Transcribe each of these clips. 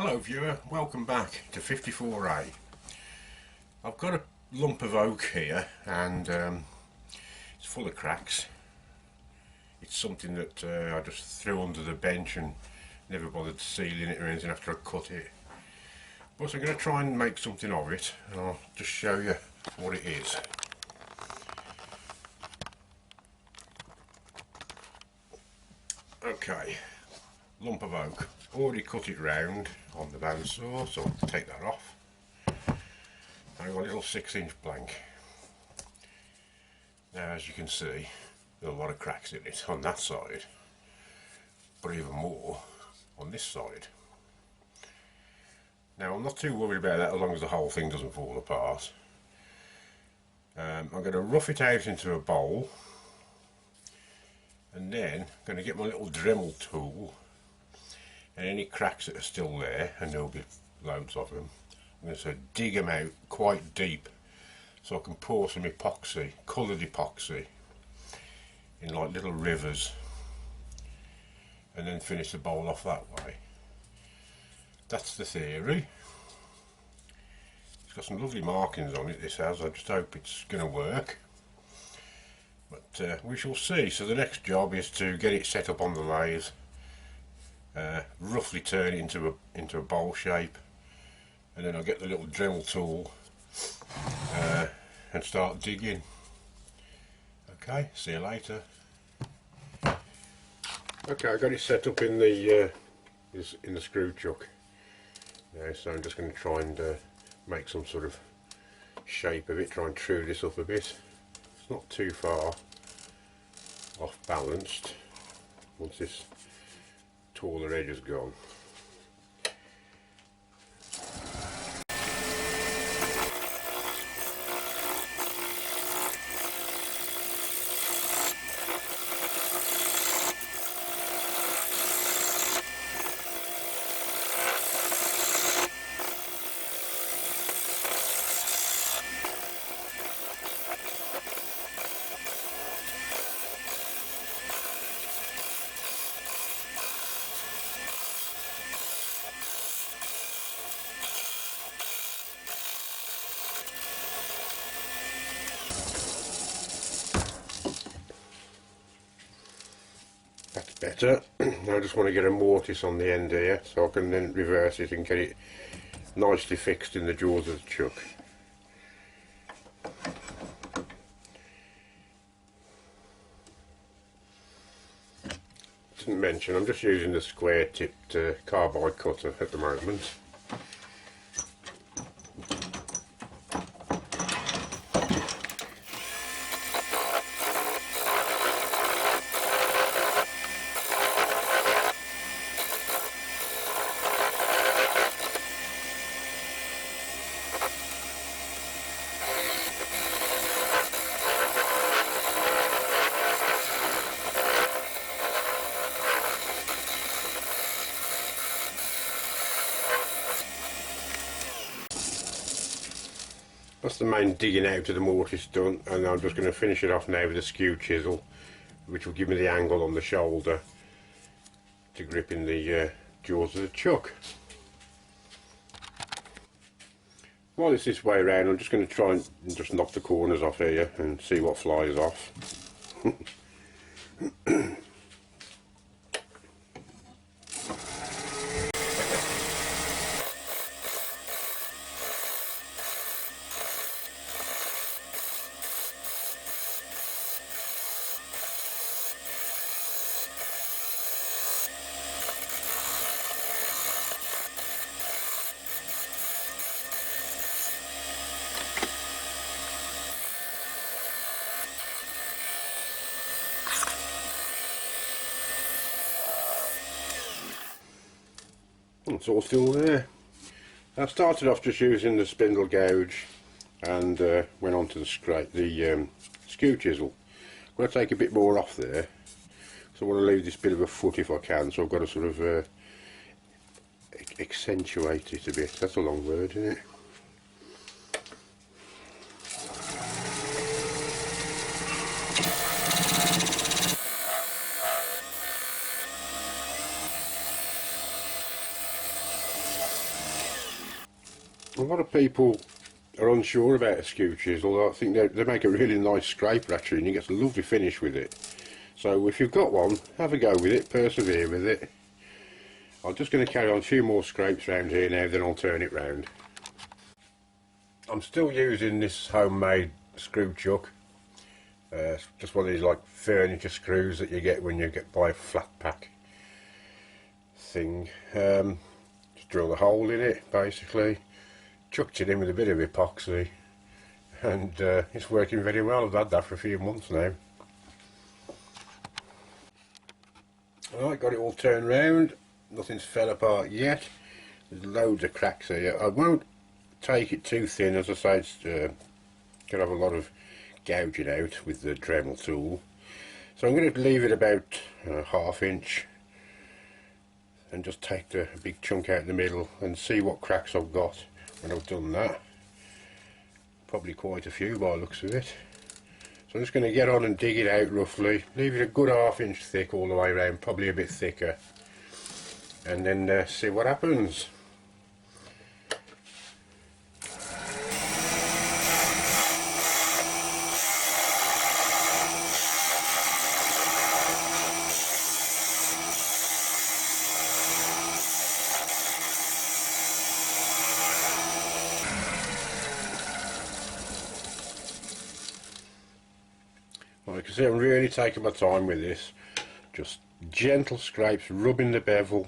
Hello viewer, welcome back to 54A. I've got a lump of oak here and it's full of cracks. It's something that I just threw under the bench and never bothered sealing it or anything after I cut it. But I'm going to try and make something of it, and I'll just show you what it is. Okay, lump of oak. Already cut it round on the bandsaw, so I'll take that off. I've got a little 6-inch blank. Now as you can see, there's a lot of cracks in it on that side, but even more on this side. Now I'm not too worried about that as long as the whole thing doesn't fall apart. I'm going to rough it out into a bowl, and then I'm going to get my little Dremel tool, and any cracks that are still there, and there'll be loads of them, I'm going to dig them out quite deep so I can pour some epoxy, coloured epoxy, in like little rivers, and then finish the bowl off that way. That's the theory. It's got some lovely markings on it, this has. I just hope it's going to work, but we shall see. So the next job is to get it set up on the lathe, roughly turn it into a bowl shape, and then I'll get the little Dremel tool and start digging. Okay, see you later. Okay, I got it set up in the screw chuck. Now, so I'm just going to try and make some sort of shape of it, try and true this up a bit. It's not too far off balanced once this taller edge is gone. That's better. Now I just want to get a mortise on the end here so I can then reverse it and get it nicely fixed in the jaws of the chuck. Didn't mention, I'm just using the square tipped carbide cutter at the moment. That's the main digging out of the mortise done, and I'm just going to finish it off now with a skew chisel, which will give me the angle on the shoulder to grip in the jaws of the chuck. While it's this way around, I'm just going to try and just knock the corners off here and see what flies off. It's all still there. I started off just using the spindle gouge and went on to the skew chisel. I'm going to take a bit more off there, so I want to leave this bit of a foot if I can, so I've got to sort of accentuate it a bit. That's a long word, isn't it? lot of people are unsure about a skew chisel, although I think they make a really nice scraper actually, and you get a lovely finish with it. So if you've got one, have a go with it, persevere with it. I'm just going to carry on a few more scrapes around here now, then I'll turn it round. I'm still using this homemade screw chuck. It's just one of these like furniture screws that you get when you buy a flat pack thing. Just drill a hole in it basically, chucked it in with a bit of epoxy, and it's working very well. I've had that for a few months now. Alright, got it all turned round, nothing's fell apart yet. There's loads of cracks here. I won't take it too thin, as I say, it's going to have a lot of gouging out with the Dremel tool. So I'm going to leave it about ½ inch and just take a big chunk out in the middle and see what cracks I've got when I've done that. Probably quite a few by the looks of it. So I'm just going to get on and dig it out roughly, leave it a good ½ inch thick all the way around, probably a bit thicker, and then see what happens. Well, you can see I'm really taking my time with this, just gentle scrapes, rubbing the bevel.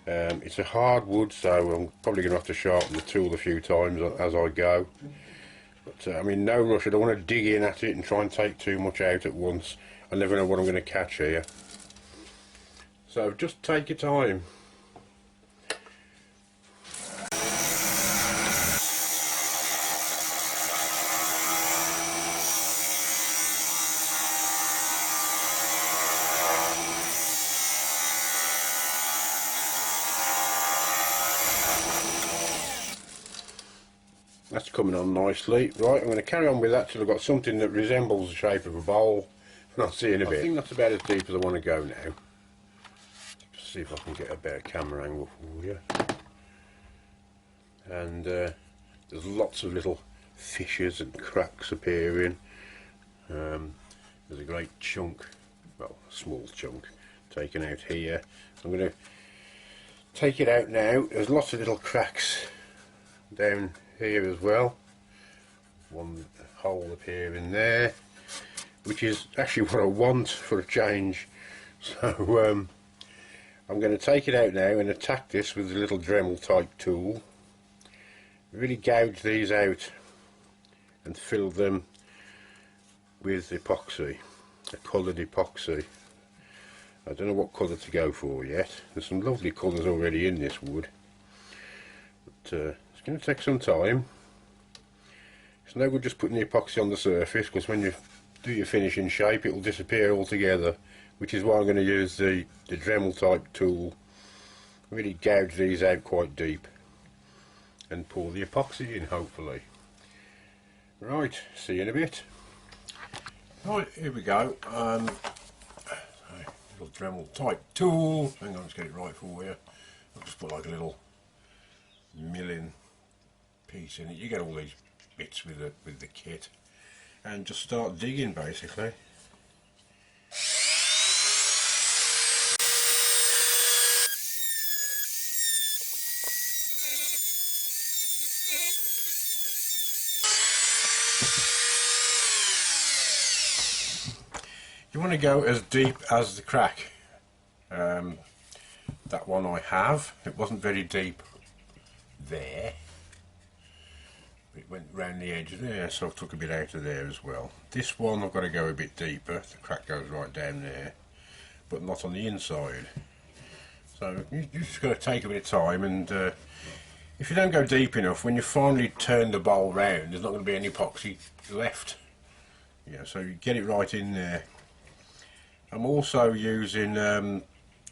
It's a hard wood, so I'm probably going to have to sharpen the tool a few times as I go. But I'm in no rush. I don't want to dig in at it and try and take too much out at once. I never know what I'm going to catch here. So just take your time. That's coming on nicely. Right, I'm going to carry on with that till I've got something that resembles the shape of a bowl, and I'll see you in a bit. I think that's about as deep as I want to go now. Just see if I can get a better camera angle for you. And there's lots of little fissures and cracks appearing. There's a great chunk, well, a small chunk taken out here. I'm going to take it out now. There's lots of little cracks down here as well. One hole appearing there, which is actually what I want for a change. So I'm going to take it out now and attack this with a little Dremel type tool. Really gouge these out and fill them with epoxy, a coloured epoxy. I don't know what colour to go for yet. There's some lovely colours already in this wood, but it's going to take some time. It's no good just putting the epoxy on the surface, because when you do your finishing shape it will disappear altogether, which is why I'm going to use the Dremel type tool. Really gouge these out quite deep and pour the epoxy in, hopefully. Right, see you in a bit. Right, here we go. Little Dremel type tool. Hang on, let's get it right for you. I'll just put like a little milling piece in it. You get all these bits with the kit, and just start digging basically. You want to go as deep as the crack. That one I have, it wasn't very deep there. It went round the edge there, so I took a bit out of there as well. This one I've got to go a bit deeper. The crack goes right down there, but not on the inside. So you just got to take a bit of time, and if you don't go deep enough, when you finally turn the bowl round, there's not going to be any epoxy left. Yeah, so you get it right in there. I'm also using a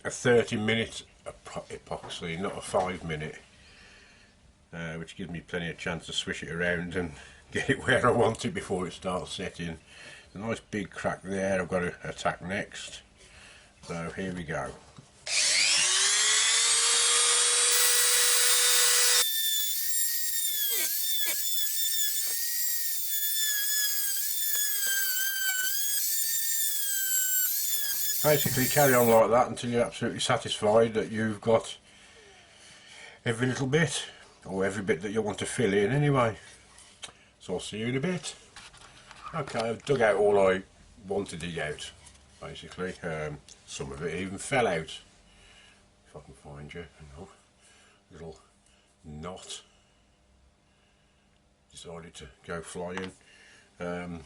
30-minute epoxy, not a 5-minute, which gives me plenty of chance to swish it around and get it where I want it before it starts setting. There's a nice big crack there I've got to attack next. So here we go. Basically carry on like that until you're absolutely satisfied that you've got every little bit, or every bit that you want to fill in anyway. So I'll see you in a bit. Okay, I've dug out all I want to dig out, basically. Some of it even fell out. If I can find you, little knot decided to go flying. But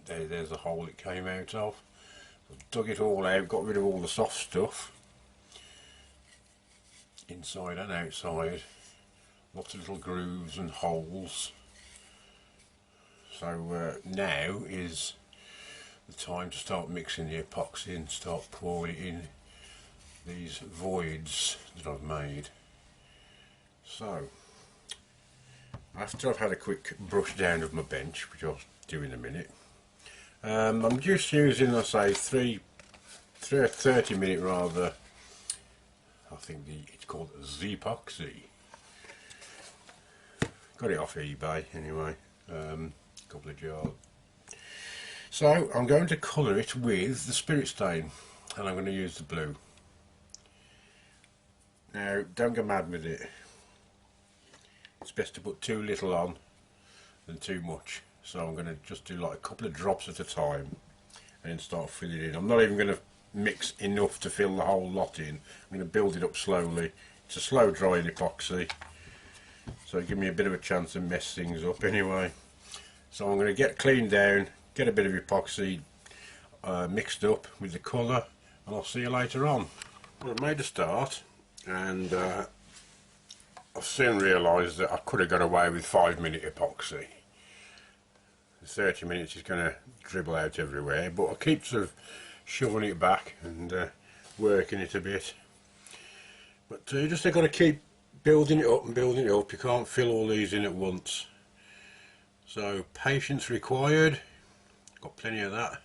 there's the hole it came out of. I've dug it all out, got rid of all the soft stuff, inside and outside. Lots of little grooves and holes. So now is the time to start mixing the epoxy and start pouring it in these voids that I've made. So after I've had a quick brush down of my bench, which I'll do in a minute, I'm just using, I say, 30-minute rather. I think it's called epoxy. Got it off eBay anyway. Couple of jars. So I'm going to colour it with the spirit stain, and I'm going to use the blue. Now don't go mad with it. It's best to put too little on than too much. So I'm going to just do like a couple of drops at a time and then start filling it in. I'm not even going to mix enough to fill the whole lot in. I'm going to build it up slowly. It's a slow drying epoxy, so give me a bit of a chance to mess things up anyway. So I'm going to get cleaned down, get a bit of epoxy mixed up with the colour, and I'll see you later on. Well, I've made a start, and I've soon realised that I could have got away with 5-minute epoxy. 30 minutes is going to dribble out everywhere, but I keep sort of shoving it back and working it a bit. But you just got to keep building it up and building it up. You can't fill all these in at once. So patience required. Got plenty of that.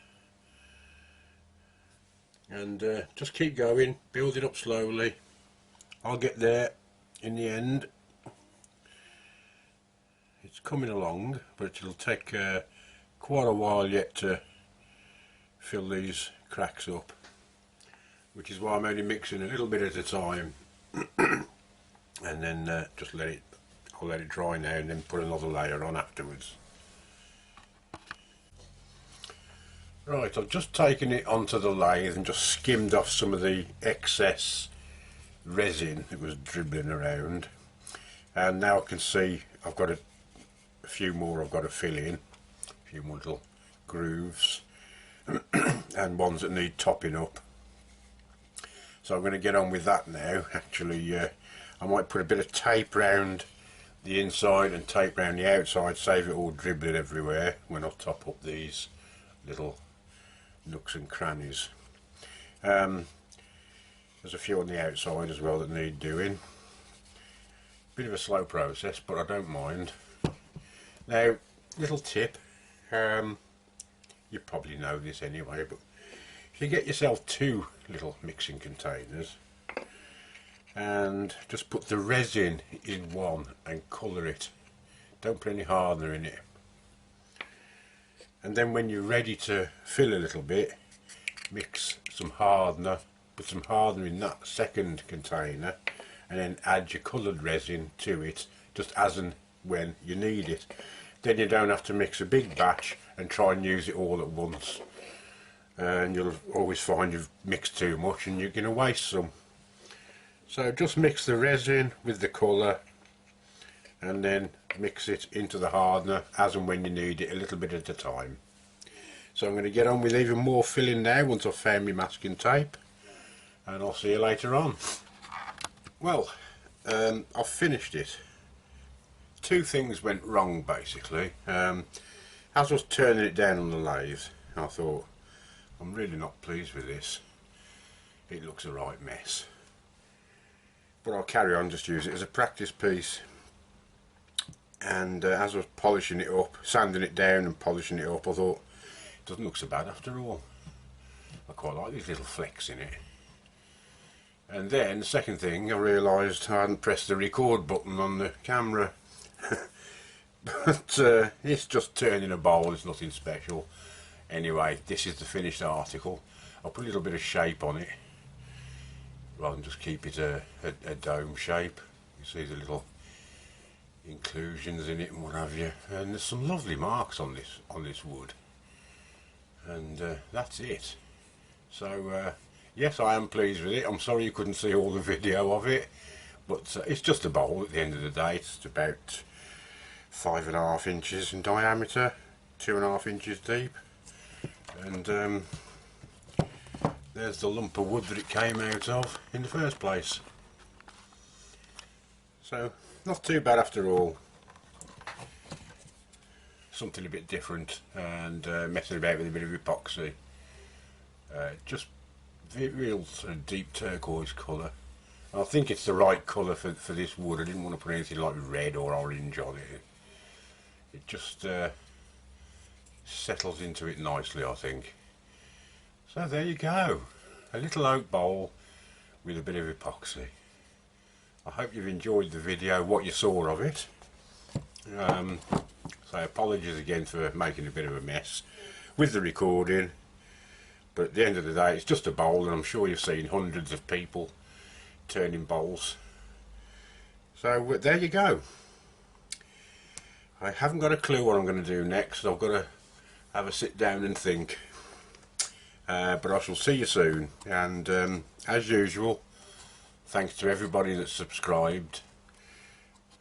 And just keep going, build it up slowly. I'll get there in the end. It's coming along, but it'll take quite a while yet to fill these cracks up, which is why I'm only mixing a little bit at a time. And then just I'll let it dry now and then put another layer on afterwards. Right, I've just taken it onto the lathe and just skimmed off some of the excess resin that was dribbling around, and now I can see I've got a few more I've got to fill in, a few more little grooves and ones that need topping up. So I'm going to get on with that now. Actually I might put a bit of tape round the inside and tape round the outside, save it all dribbling everywhere when I top up these little nooks and crannies. There's a few on the outside as well that need doing. Bit of a slow process, but I don't mind. Now, little tip, you probably know this anyway, but if you get yourself 2 little mixing containers and just put the resin in one and colour it, don't put any hardener in it, and then when you're ready to fill a little bit, mix some hardener, put some hardener in that second container, and then add your coloured resin to it just as and when you need it. Then you don't have to mix a big batch and try and use it all at once, and you'll always find you've mixed too much and you're going to waste some. So just mix the resin with the colour and then mix it into the hardener as and when you need it, a little bit at a time. So I'm going to get on with even more filling now once I've found my masking tape, and I'll see you later on. Well, I've finished it. 2 things went wrong basically. As I was turning it down on the lathe, I thought, I'm really not pleased with this. It looks a right mess. But I'll carry on, just use it as a practice piece. And as I was polishing it up, sanding it down and polishing it up, I thought, it doesn't look so bad after all. I quite like these little flecks in it. And then the second thing, I realised I hadn't pressed the record button on the camera. But it's just turning a bowl, it's nothing special. Anyway, this is the finished article. I'll put a little bit of shape on it rather than just keep it a dome shape. You see the little inclusions in it and what have you, and there's some lovely marks on this wood, and that's it. So yes, I am pleased with it. I'm sorry you couldn't see all the video of it, but it's just a bowl at the end of the day. It's about 5.5 inches in diameter, 2.5 inches deep, and there's the lump of wood that it came out of in the first place. So not too bad after all. Something a bit different, and messing about with a bit of epoxy. Just real sort of deep turquoise colour. I think it's the right colour for this wood. I didn't want to put anything like red or orange on it. It just settles into it nicely, I think. So there you go, a little oak bowl with a bit of epoxy. I hope you've enjoyed the video, what you saw of it. So apologies again for making a bit of a mess with the recording, but at the end of the day it's just a bowl, and I'm sure you've seen hundreds of people turning bowls. So there you go. I haven't got a clue what I'm going to do next. I've got to have a sit down and think, but I shall see you soon, and as usual, thanks to everybody that's subscribed.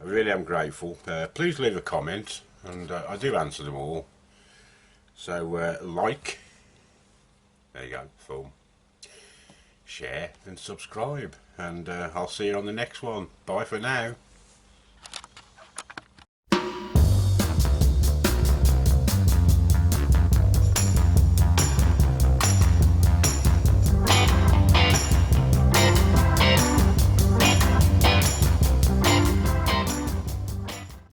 I really am grateful. Please leave a comment, and I do answer them all. So like, there you go, thumb, share and subscribe, and I'll see you on the next one. Bye for now.